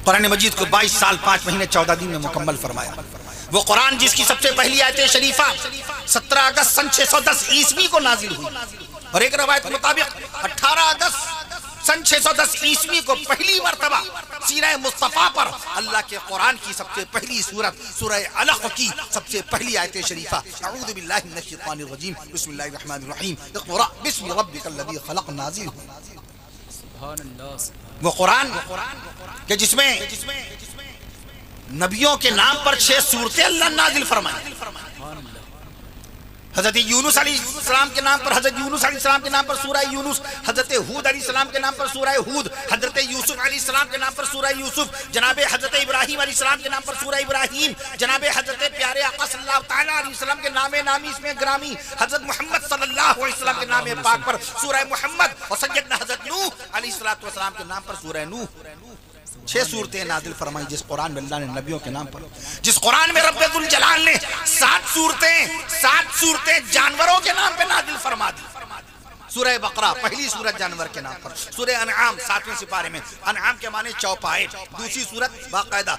कुरान मजीद को 22 साल 5 महीने 14 दिन में मुकम्मल फरमाया। वो कुरान जिसकी सबसे पहली आयत शरीफा 17 अगस्त सन 610 ईस्वी को नाजिल हुई और एक रवायत के मुताबिक 18 अगस्त सन 610 ईस्वी को पहली मर्तबा सीना मुस्तफा पर अल्लाह के कुरान की सबसे पहली सूरत सूरह अलक़ की सबसे पहली आयत शरीफा अऊज़ु बिल्लाहि मिनश शैतानिर रजीम बिस्मिल्लाहिर रहमानिर रहीम इक़रा बिस्मि रब्बिकल लज़ी खलक़ नाज़िल वो कुरान के जिसमें नबियों के नाम पर 6 सूरतें अल्लाह नाजिल फरमाई। हजरत यूनुस अलैहिस्सलाम के नाम पर हजरत यूनुस अलैहिस्सलाम के नाम पर सूरह यूनुस, हजरत हूद अलैहिस्सलाम के नाम पर सूरह हूद, हजरत यूसुफ अलैहिस्सलाम के नाम पर सूरह यूसुफ, जनाबे हजरत इब्राहिम अलैहिस्सलाम के नाम पर सूरह इब्राहिम, जनाबे हजरत प्यारे आका सल्लल्लाहु तआला अलैहि वसल्लम के नामे नामी इसमें ग्रामी हजरत मोहम्मद सल्लल्लाहु अलैहि वसल्लम के नामे पाक पर सूरह मोहम्मद और सैयदना हजरत नूह अलैहिस्सलातु वस्सलाम के नाम पर सूरह नूह। 6 सूरतें नाजिल फरमाई जिस कुरान में अल्लाह ने नबियों के नाम पर, जिस कुरान में रब्बुल जलाल ने 7 सूरतें जानवरों के नाम पे नाजिल फरमा दी। सूरह बकरा पहली सूरत जानवर के नाम पर, सूरह अनआम 7वें सिपारे में अनआम के माने चौपाए, दूसरी सूरत बाकायदा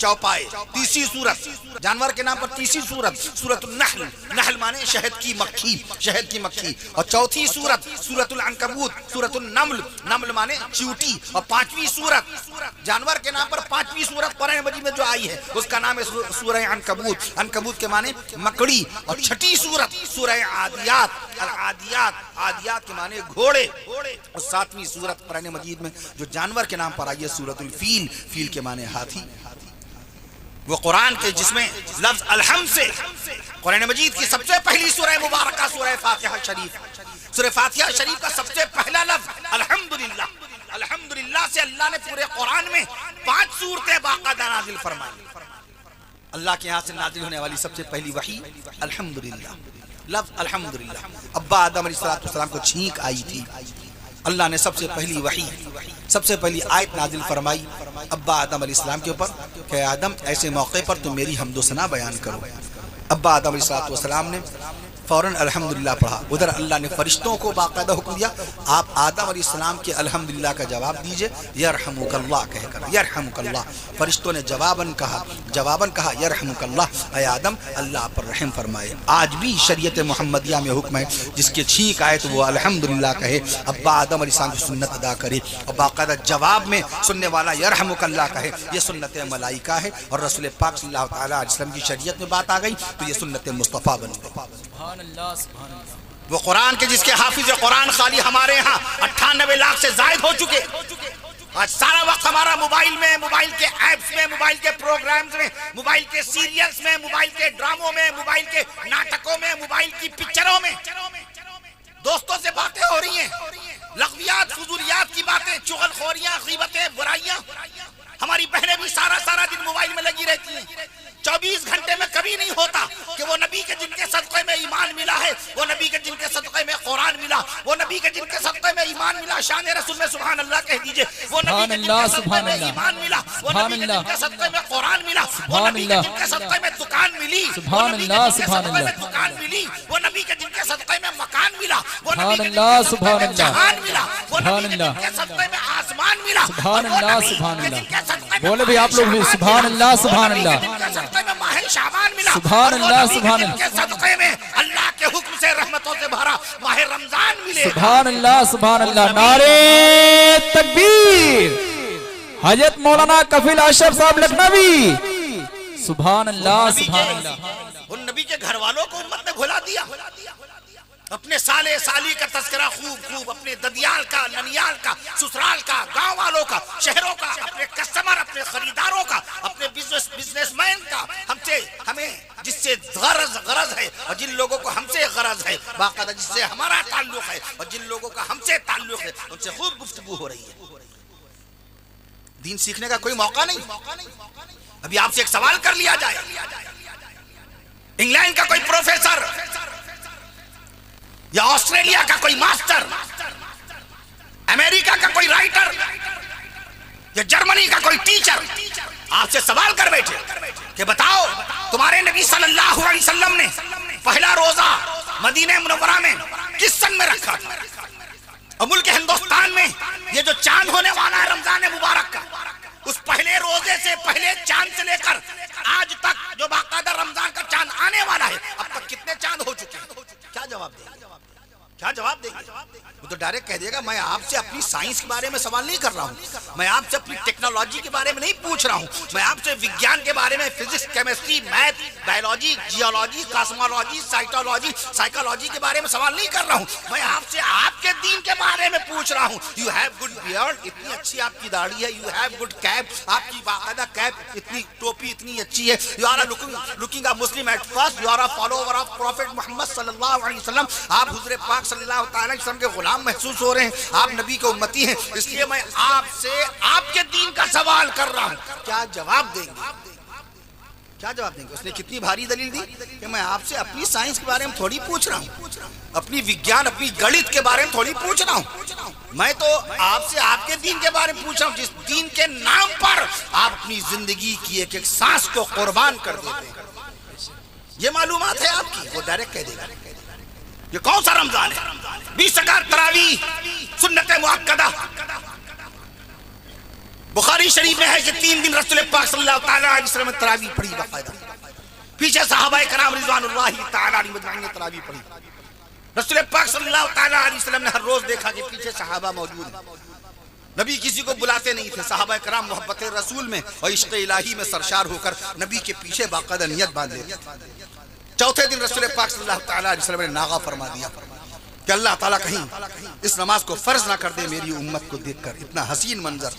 चौपाए, तीसरी सूरत जानवर के नाम पर तीसरी सूरत सूरतुल नहल, नहल माने शहद की मक्खी और चौथी सूरत सूरतुल अनकबूत, सूरतुल नमल, नमल माने चींटी और 5वीं सूरत जानवर के नाम पर 5वीं सूरत कुरान मजीद में जो आई है उसका नाम है सूरह अनकबूत, अनकबूत के माने मकड़ी और छठी सूरत सूरह आदियात, आदियात के माने घोड़े और 7वीं सूरत कुरान मजीद में जो जानवर के नाम पर आई है सूरतुल फील, फील के माने हाथी। वो कुरान के जिसमें लफ्ज अलहम्द से कुरान मजीद की सबसे पहली सूरह मुबारका सूरह फातिहा शरीफ, सूरह फातिहा शरीफ का सबसे पहला लफ्ज अल्हम्दुलिल्लाह, अल्हम्दुलिल्लाह से अल्लाह ने पूरे कुरान में 5 सूरतें बाकायदा नाजिल फरमाई। अल्लाह के यहाँ से नाजिल होने वाली सबसे पहली वही अल्हम्दुलिल्लाह, लफ्ज अल्हम्दुलिल्लाह। अब्बा आदम अलैहिस्सलाम को छींक आई थी, अल्लाह ने सबसे पहली वही सबसे पहली आयत नाजिल फरमाई अब्बा आदम अलैहिस्सलाम के ऊपर कि आदम ऐसे मौके पर तुम मेरी हम्दो सना बयान करो। अब्बा आदम अलैहिस्सलाम ने फौरन अल्हम्दुलिल्लाह पढ़ा। उधर अल्लाह ने फरिश्तों को बाकायदा हुक्म दिया आप आदम अलैहिस्सलाम के अल्हम्दुलिल्लाह का जवाब दीजिए यरहमुकल्लाह कहकर, यरहमुकल्लाह। फरिश्तों ने जवाबन कहा यरहमुकल्लाह, ऐ आदम अल्लाह पर रहम फरमाए। आज भी शरीयत मुहम्मदिया में हुक्म है जिसके छींक आए तो वो अल्हम्दुलिल्लाह कहे, अब्बा आदम अलैहिस्सलाम की सुन्नत अदा करे और बाकायदा जवाब में सुनने वाला यरहमुकल्लाह कहे। ये सुन्नत मलाइका है और रसूल पाक सल्लल्लाहु तआला अलैहि वसल्लम की शरीयत में बात आ गई तो ये सुन्नत मुस्तफ़ा बन गई। वो कुरान के जिसके हाफिज कुरान खाली हमारे यहाँ 98 लाख से जायद हो चुके। आज सारा वक्त हमारा मोबाइल में, मोबाइल के ऐप्स में, मोबाइल के प्रोग्राम्स में, मोबाइल के सीरियल्स में, मोबाइल के ड्रामों में, मोबाइल के नाटकों में, मोबाइल की पिक्चरों में दोस्तों से बातें हो रही हैं, लग़वियात फुज़ूलियात की बातें, चुगलखोरियां, गीबतें, बुराइयां। हमारी बहनें भी सारा दिन मोबाइल में लगी रहती हैं। 24 घंटे में कभी नहीं होता कि वो नबी के जिनके सदक़े में ईमान मिला है, वो नबी के जिनके सदक़े में कुरान मिला, वो नबी के जिनके सदक़े में ईमान मिला, शान रसूल में सुभान अल्लाह कह दीजिए, वो नबी के जिनके सदक़े में ईमान मिला, वो नबी के जिनके सदक़े में कुरान मिला, वो नबी के जिनके सदक़े में दुकान मिली, वो नबी के जिनके सदक़े में दुकान मिली, वो नबी के जिनके सदक़े में मकान मिला, वो नबी के जिनके सदक़े में जहान मिला, वो नबी के जिनके सदक़े में आसमान मिला। सुभान अल्लाह, सुभान अल्लाह। बोले भी आप लोग भी सुभान अल्लाह, सुभान अल्लाह। शाबान मिला, सुभान अल्लाह, सुभान अल्लाह। के सदक़े में अल्लाह के हुक्म से रहमतों से भरा माह रमजान मिले। सुभान अल्लाह, सुभान अल्लाह। नारे तकबीर। हजरत मौलाना कफील अशरफ साहब लखनवी। सुभान अल्लाह, सुभान अल्लाह। उन नबी के घर वालों को उम्मत ने भुला दिया। अपने साले साली का तस्करा खूब, अपने ददियाल का, ननियाल का, ससुराल का, गांव वालों का, शहरों का, अपने कस्टमर, अपने खरीदारों का, अपने बिजनेसमैन का, हमें जिससे गरज है और जिन लोगों को हमसे गरज है, बाकायदा जिससे हमारा ताल्लुक है और जिन लोगों का हमसे ताल्लुक है उनसे खूब गुफ्तगू हो रही है। दीन सीखने का कोई मौका नहीं। अभी आपसे एक सवाल कर लिया जाए, इंग्लैंड का कोई प्रोफेसर या ऑस्ट्रेलिया का कोई मास्टर, अमेरिका का कोई राइटर या जर्मनी का कोई टीचर आपसे सवाल कर बैठे कि बताओ तुम्हारे नबी सल्लल्लाहु अलैहि वसल्लम ने पहला रोजा मदीने मुनव्वरा में किस सन में रखा था? और मुल्क हिंदुस्तान में ये जो चांद होने वाला है रमजान मुबारक का, उस पहले कह देगा मैं आपसे अपनी साइंस के बारे में सवाल नहीं कर रहा हूँ, मैं आपसे अपनी टेक्नोलॉजी के बारे में नहीं पूछ रहा हूँ, मैं आपसे विज्ञान के बारे में, physics, chemistry, math, biology, geology, cosmology, cytology, psychology के बारे में सवाल नहीं कर रहा हूँ, मैं आपसे आपके दीन के बारे में पूछ रहा हूँ। यू हैव गुड बियर्ड, इतनी अच्छी आपकी दाढ़ी है, यू हैव गुड कैप, आपकी बाकायदा कैप, इतनी टोपी इतनी अच्छी है, you are looking a Muslim at first, you are a follower of prophet Muhammad सल्लल्लाहु अलैहि वसल्लम, आप हुजूर पाक सल्लल्लाहु अलैहि वसल्लम के गुलाम महसूस हो रहे हैं, आप नबी के उम्मती हैं, इसलिए मैं आपसे आपके दीन का सवाल कर रहा हूँ, क्या जवाब देंगे? क्या जवाब देंगे? उसने कितनी भारी दलील दी कि मैं आपसे अपनी साइंस के बारे में थोड़ी पूछ रहा हूँ, अपनी विज्ञान, अपनी गणित के बारे में थोड़ी पूछ रहा हूँ, मैं तो आपसे आपके दीन के बारे में पूछ रहा हूँ, जिस दीन के नाम पर आप अपनी जिंदगी की एक एक सांस को कुर्बान कर देते हैं। ये मालूमात है आपकी? वो डायरेक्ट कह देगा ये कौन सा रमजान है? 20 रकात तरावी सुन्नत मुअक्कदा। बुखारी शरीफ में है कि 3 दिन रसूल पाक सल्लल्लाहु अलैहि वसल्लम ने तरावी पढ़ी बाकायदा, पीछे सहाबाए कराम रिज़वानुल्लाहि तआला अलैहिम अजमईन ने तरावी पढ़ी। रसूल पाक सल्लल्लाहु अलैहि वसल्लम ने हर रोज देखा कि पीछे सहाबा मौजूद है, नबी किसी को बुलाते नहीं थे, सहाबा कराम मोहब्बत रसूल में और इश्क़ इलाही में सरशार होकर नबी के पीछे बाकायदा नियत बांध लेते। चौथे दिन रसूल पाक सल्लल्लाहु अलैहि वसल्लम ने नागा फरमा दिया कि अल्लाह ताला कहीं इस नमाज को फर्ज ना कर दे मेरी उम्मत को देखकर। इतना हसीन मंजर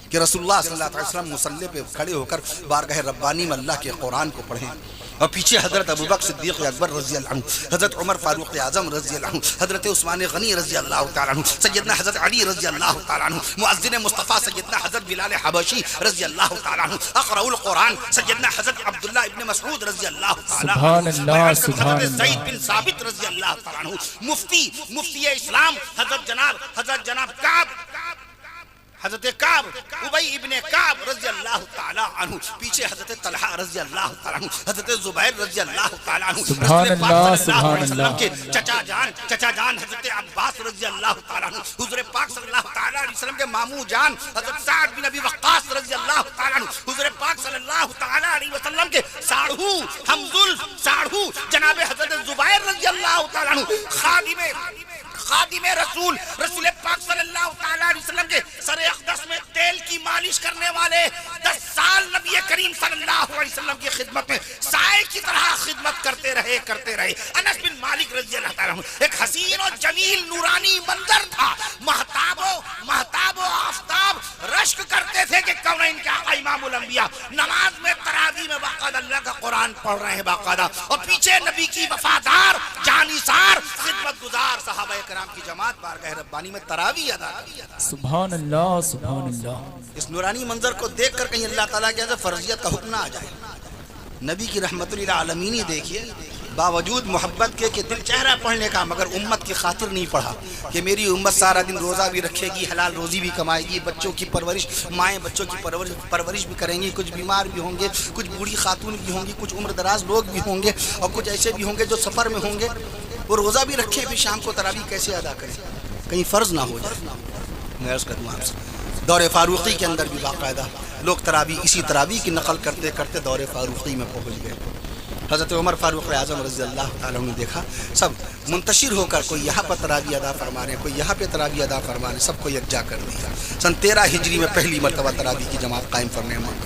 कि रसूलुल्लाह सल्लल्लाहु अलैहि वसल्लम मुसल्ले पे खड़े होकर बारगाह रब्बानी में अल्लाह के कुरान को पढ़ें और पीछे हजरत अबू बकर सिद्दीक़ अकबर रज़ी अल्लाह अन्हु, हजरत उमर फारूक आज़म रज़ी अल्लाह अन्हु, हजरत उस्मान गनी रज़ी अल्लाह तआला अन्हु, सैयदना हजरत अली रज़ी अल्लाह तआला अन्हु, मुअज्जिन मुस्तफ़ा सैयदना हजरत बिलाल हबशी रज़ी अल्लाह तआला अन्हु, अक़राउल कुरान सैयदना हजरत अब्दुल्लाह इब्न मसऊद रज़ी अल्लाह तआला अन्हु, सुभान अल्लाह, सुभान अल्लाह, ज़ैद बिन साबित रज़ी अल्लाह तआला अन्हु, मुफ्ती इस्लाम हजरत जनाब हजरत काब उबई इब्ने काब रज़ी अल्लाह तआला अन्हु, पीछे हजरत तलहा रज़ी अल्लाह तआला अन्हु, हजरत जुबैर रज़ी अल्लाह तआला अन्हु, सुभान अल्लाह, सुभान अल्लाह के चचा जान हजरत अब्बास रज़ी अल्लाह तआला अन्हु, हुजूर पाक सल्लल्लाहु अलैहि वसल्लम के मामू जान हजरत साद बिन अबी वक्कास रज़ी अल्लाह तआला अन्हु, हुजूर पाक सल्लल्लाहु अलैहि वसल्लम के साढ़ू हमजुल साढ़ू जनाब हजरत जुबैर रज़ी अल्लाह तआला अन्हु, खादिमे रसूल पाक सल्लल्लाहु अलैहि वसल्लम के सरे अक़दस में तेल की मालिश करने वाले 10 साल नबी करीम सल्लल्लाहु अलैहि वसल्लम की खिदमत में साए की तरह खिदमत करते रहे। अनस बिन मालिक रज़ी अल्लाह तआला अन्हु, एक हसीन और जमील नूरानी मंजर था, महताबो आफ्ताब रश्क करते थे कि कौन इनका इमामुल अंबिया नमाज में तरावी में बाकायदा अल्लाह का कुरान पढ़ रहे हैं बाकायदा, और पीछे नबी की वफादार जानिसार खिदमत गुजार सहाबाए कराम की जमात बारगाह रब्बानी में तरावी अदा की। सुभान अल्लाह, सुभान अल्लाह। इस नूरानी मंजर को देखकर कहीं अल्लाह ताला के फर्जियत का हुक्म ना आ जाए। नबी की रहमतुल लिल आलमीन देखिए, बावजूद मोहब्बत के कि दिल चेहरा पढ़ने का, मगर उम्मत की खातिर नहीं पढ़ा कि मेरी उम्मत सारा दिन रोज़ा भी रखेगी, हलाल रोज़ी भी कमाएगी, बच्चों की परवरिश, माएँ बच्चों की परवरिश भी करेंगी, कुछ बीमार भी होंगे, कुछ बूढ़ी खातून भी होंगी, कुछ उम्र दराज लोग भी होंगे, और कुछ ऐसे भी होंगे जो सफ़र में होंगे, वो रोज़ा भी रखे भी शाम को तरावी कैसे अदा करें, कहीं फ़र्ज ना हो जाए। मैं अर्ज़ करूँ आपसे दौरे फ़ारूक़ी के अंदर भी बाकायदा लोग तरावी, इसी तरावी की नकल करते करते दौरे फ़ारूक़ी में पहुँच गए। हज़रत उमर फारूक आज़म रज़ी अल्लाह ताला ने देखा सब मुंतशिर होकर, कोई यहाँ पर तरावी अदा फरमा रहे, कोई यहाँ पे तरावी अदा फरमा रहे, सबको यकजा कर दिया। सन 13 हिजरी में पहली मरतबा तरावी की जमात कायम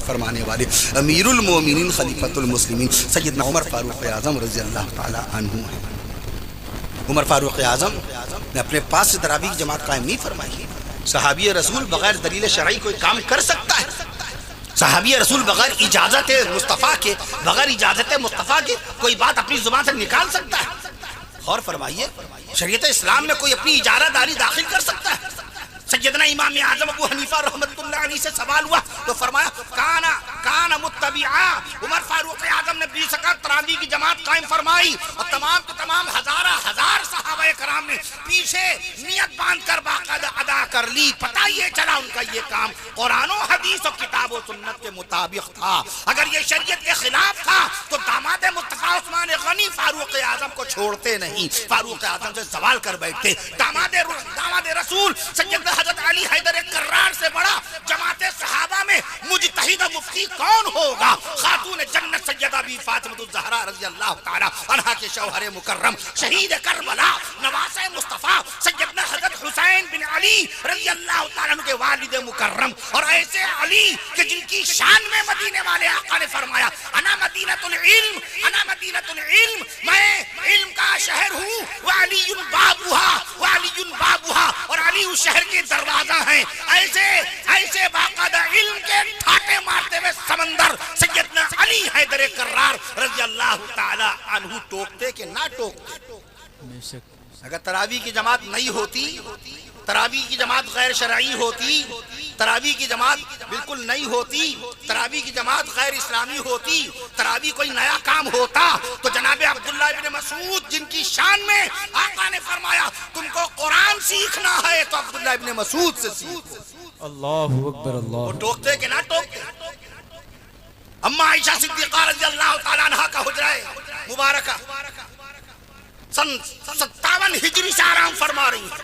फरमाने वाले अमीरुल मोमिनीन खलीफतुल मुस्लिमीन सैयदना उमर फारूक आज़म रज़ी अल्लाह ताला अन्हु हैं। उमर फारूक आज़म ने अपने पास से तरावी की जमात कायम नहीं फरमाई। सहाबी रसूल बगैर दलील शरई कोई काम कर सकता है? सहाबी रसूल बगैर इजाजत मुस्तफ़ा के, बगैर इजाजत मुस्तफ़ा के कोई बात अपनी जुबान से निकाल सकता है? गौर फरमाइए, शरीयत इस्लाम में कोई अपनी इजारादारी दाखिल कर सकता है? सैयदना इमाम आज़म अबू हनीफा रहमतुल्लाह अलैहि से सवाल हुआ तो फरमाया काना मुत्तबिआ। उमर फारूक आज़म ने 20 रकात तरावी की जमात कायम फरमाई और तमाम के तमाम हजार सहाबा कराम ने पीछे नियत बांधकर बाकायदा अदा कर ली। पता ये चला उनका ये काम कुरान और हदीस और किताब और सुन्नत के मुताबिक था। अगर ये शरीयत के खिलाफ था तो दामाद मुस्तफा उस्मान गनी फारूक आज़म को छोड़ते नहीं, फारूक आज़म से सवाल कर बैठते। दामाद रसूल सैयदना हज़रत अली हैदर कर्रार से बड़ा जमाते सहाबा में मुजतहिद मुफ्ती कौन होगा? खातून जन्नत सैयदा बी फातिमा ज़हरा रज़ी अल्लाह ताला अन्हा के शौहर मुकर्रम शहीद करबला नवासे मुस्तफ़ा सैयदना हज़रत हुसैन बिन अली रज़ी अल्लाह तआला अन्हु के वालिद मुकर्रम, और ऐसे अली कि जिनकी शान में मदीने वाले आका ने फरमाया अना मदीनतुल इल्म, अना मदीनतुल इल्म, मैं इल्म का शहर हूँ, व अलीयुन बाबुहा, व अलीयुन बाबुहा, और अली उस शहर के दरवाजा है। ऐसे ऐसे बाकायदा इल्म के ठाटे मारते हुए समंदर सैयदना अली हैदर कर्रार रज़ी अल्लाह तआला अन्हु टोकते कि ना टोकते। अगर तरावी की जमात नहीं होती, तरावी की जमात गैर शरई होती, तरावी की जमात बिल्कुल नहीं होती, तरावी की जमात गैर इस्लामी होती, तरावी कोई नया काम होता, तो जनाबे अब्दुल्लाह इब्न मसूद जिनकी शान में आका ने फरमाया तुमको कुरान सीखना है तो अब्दुल्लाह इब्न मसूद से सीखो। अल्लाहु अकबर, अल्लाह। वो टोकते कि ना टोकते? अम्मा आयशा सिद्दीक़ा रज़ियल्लाहु तआला अन्हा का हुजरा मुबारका सन 57 हिजरी से आराम फरमा रही है।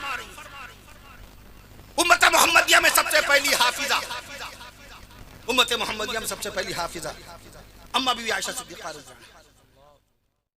उम्मत मोहम्मदिया में सबसे पहली हाफिजा, उम्मत मोहम्मदिया में सबसे पहली हाफिजा अम्मा बीवी आयशा सिद्दीक़ा रज़ियल्लाहु।